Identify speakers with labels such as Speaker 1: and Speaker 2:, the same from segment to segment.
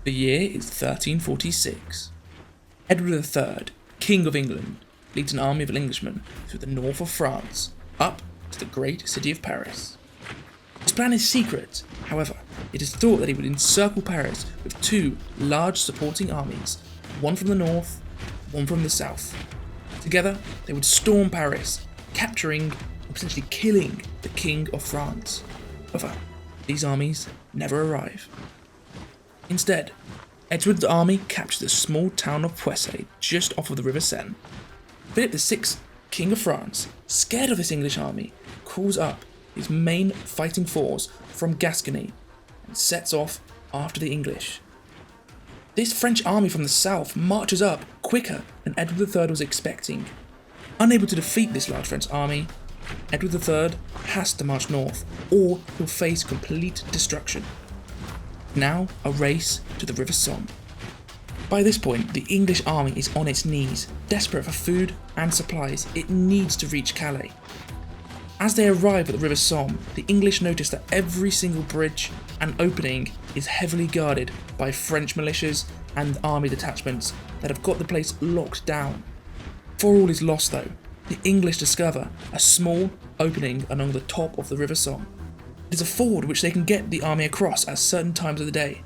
Speaker 1: The year is 1346. Edward III, King of England, leads an army of Englishmen through the north of France, up to the great city of Paris. His plan is secret, however, it is thought that he would encircle Paris with two large supporting armies, one from the north, one from the south. Together, they would storm Paris, capturing or potentially killing the King of France. However, these armies never arrive. Instead, Edward's army captured the small town of Poissy just off of the River Seine. Philip VI, King of France, scared of this English army, calls up his main fighting force from Gascony and sets off after the English. This French army from the south marches up quicker than Edward III was expecting. Unable to defeat this large French army, Edward III has to march north, or he'll face complete destruction. Now a race to the River Somme. By this point, the English army is on its knees, desperate for food and supplies. It needs to reach Calais. As they arrive at the River Somme, the English notice that every single bridge and opening is heavily guarded by French militias and army detachments that have got the place locked down. Before all is lost though, the English discover a small opening along the top of the River Somme. It is a ford which they can get the army across at certain times of the day.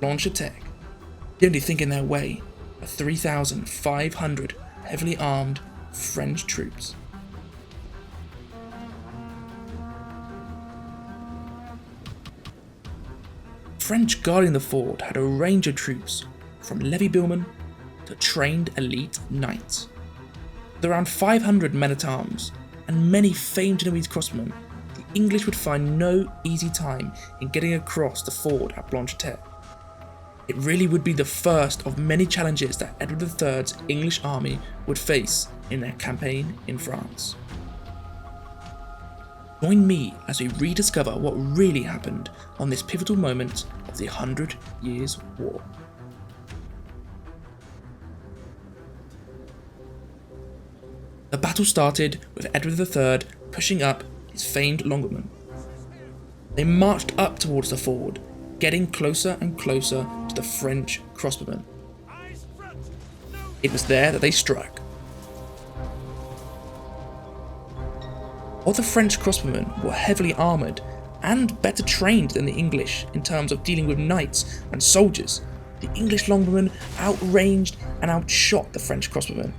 Speaker 1: Blanchetaque. The only thing in their way are 3,500 heavily armed French troops. French guarding the ford had a range of troops, from levy billmen to trained elite knights. With around 500 men-at-arms and many famed Genoese crossbowmen, the English would find no easy time in getting across the ford at Blanchetaque. It really would be the first of many challenges that Edward III's English army would face in their campaign in France. Join me as we rediscover what really happened on this pivotal moment of the 100 Years' War. The battle started with Edward III pushing up his famed longbowmen. They marched up towards the ford, getting closer and closer to the French crossbowmen. It was there that they struck. While the French crossbowmen were heavily armoured and better trained than the English in terms of dealing with knights and soldiers, the English longbowmen outranged and outshot the French crossbowmen.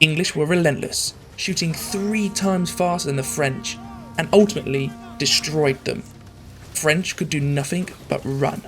Speaker 1: English were relentless, shooting 3 times faster than the French, and ultimately destroyed them. French could do nothing but run.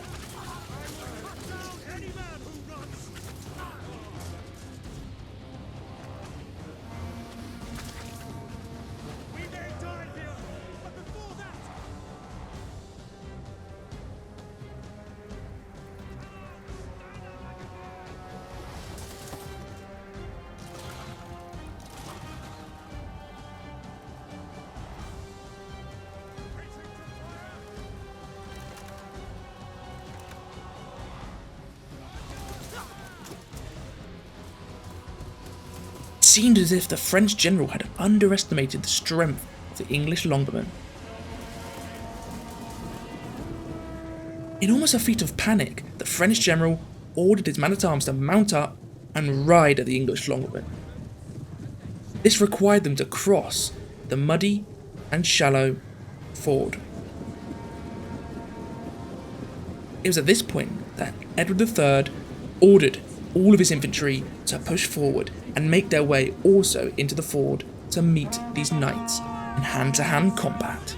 Speaker 1: It seemed as if the French general had underestimated the strength of the English longbowmen. In almost a feat of panic, the French general ordered his men-at-arms to mount up and ride at the English longbowmen. This required them to cross the muddy and shallow ford. It was at this point that Edward III ordered all of his infantry to push forward and make their way also into the ford to meet these knights in hand-to-hand combat.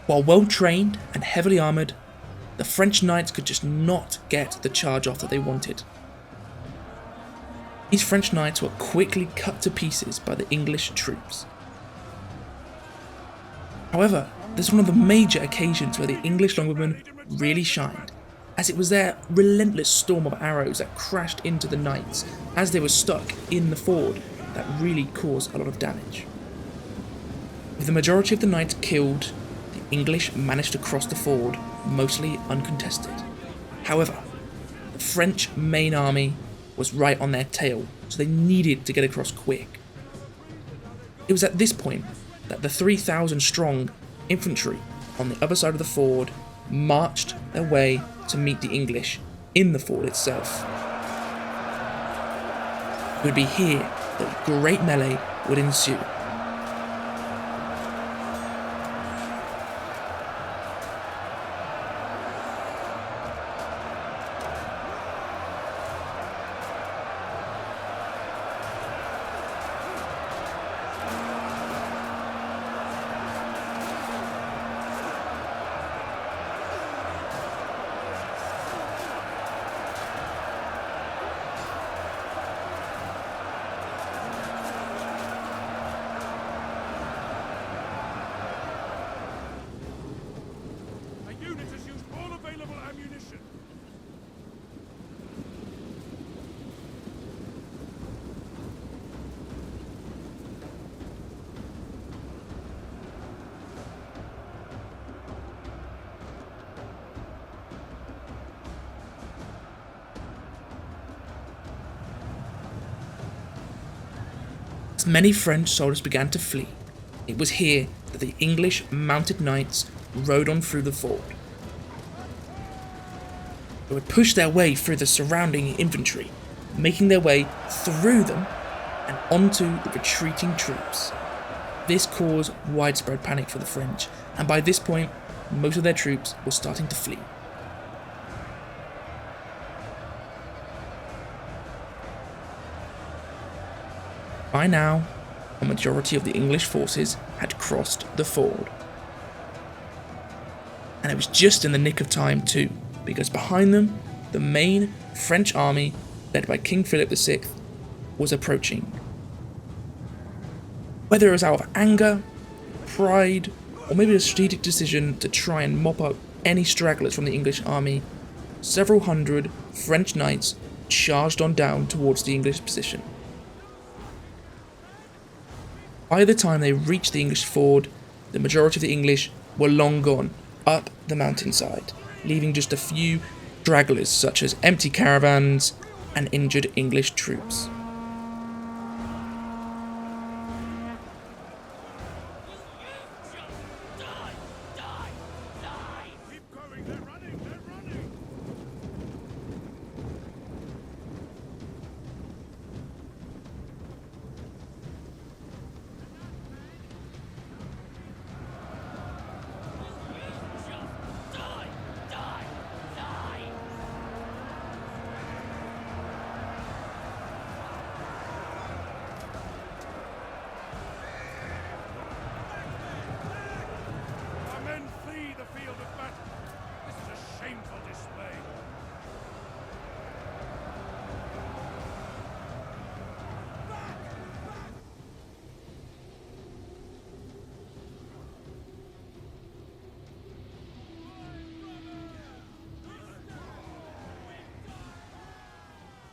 Speaker 1: While well trained and heavily armoured, the French knights could just not get the charge off that they wanted. These French knights were quickly cut to pieces by the English troops. However, this was one of the major occasions where the English longbowmen really shined, as it was their relentless storm of arrows that crashed into the knights as they were stuck in the ford that really caused a lot of damage. With the majority of the knights killed, the English managed to cross the ford, mostly uncontested. However, the French main army was right on their tail, so they needed to get across quick. It was at this point that the 3,000 strong infantry on the other side of the ford marched their way to meet the English in the ford itself. It would be here that great melee would ensue. As many French soldiers began to flee, it was here that the English mounted knights rode on through the ford. They would push their way through the surrounding infantry, making their way through them and onto the retreating troops. This caused widespread panic for the French, and by this point, most of their troops were starting to flee. By now, a majority of the English forces had crossed the ford. And it was just in the nick of time too, because behind them, the main French army, led by King Philip VI, was approaching. Whether it was out of anger, pride, or maybe a strategic decision to try and mop up any stragglers from the English army, several hundred French knights charged on down towards the English position. By the time they reached the English ford, the majority of the English were long gone up the mountainside, leaving just a few stragglers such as empty caravans and injured English troops.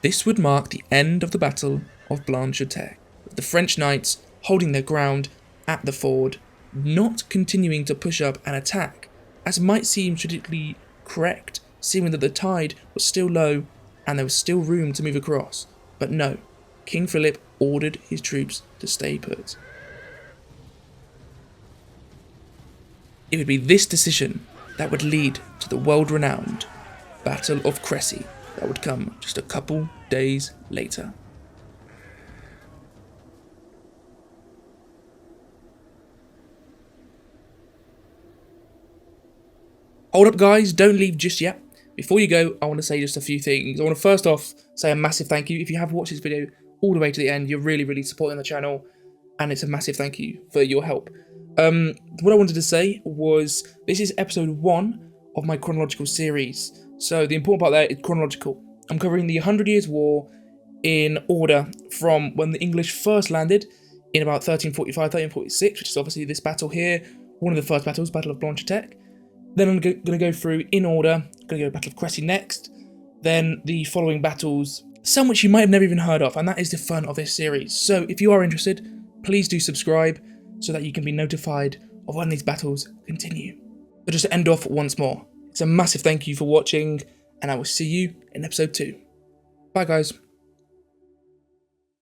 Speaker 1: This would mark the end of the Battle of Blanchetaque, with the French knights holding their ground at the ford, not continuing to push up and attack, as might seem strategically correct, seeing that the tide was still low and there was still room to move across. But no, King Philip ordered his troops to stay put. it would be this decision that would lead to the world-renowned Battle of Crécy that would come just a couple days later. Hold up guys, don't leave just yet. Before you go, I want to say just a few things. I want to first off say a massive thank you. If you have watched this video all the way to the end, you're really supporting the channel, and it's a massive thank you for your help. What I wanted to say was, this is episode 1 of my chronological series. So the important part there is chronological. I'm covering the 100 Years' War in order from when the English first landed in about 1345, 1346, which is obviously this battle here, one of the first battles, Battle of Blanchetaque. Then I'm going to go through in order. I'm going to go Battle of Crécy next. Then the following battles, some which you might have never even heard of, and that is the fun of this series. So if you are interested, please do subscribe so that you can be notified of when these battles continue. But just to end off once more, it's a massive thank you for watching, and I will see you in episode 2. Bye guys.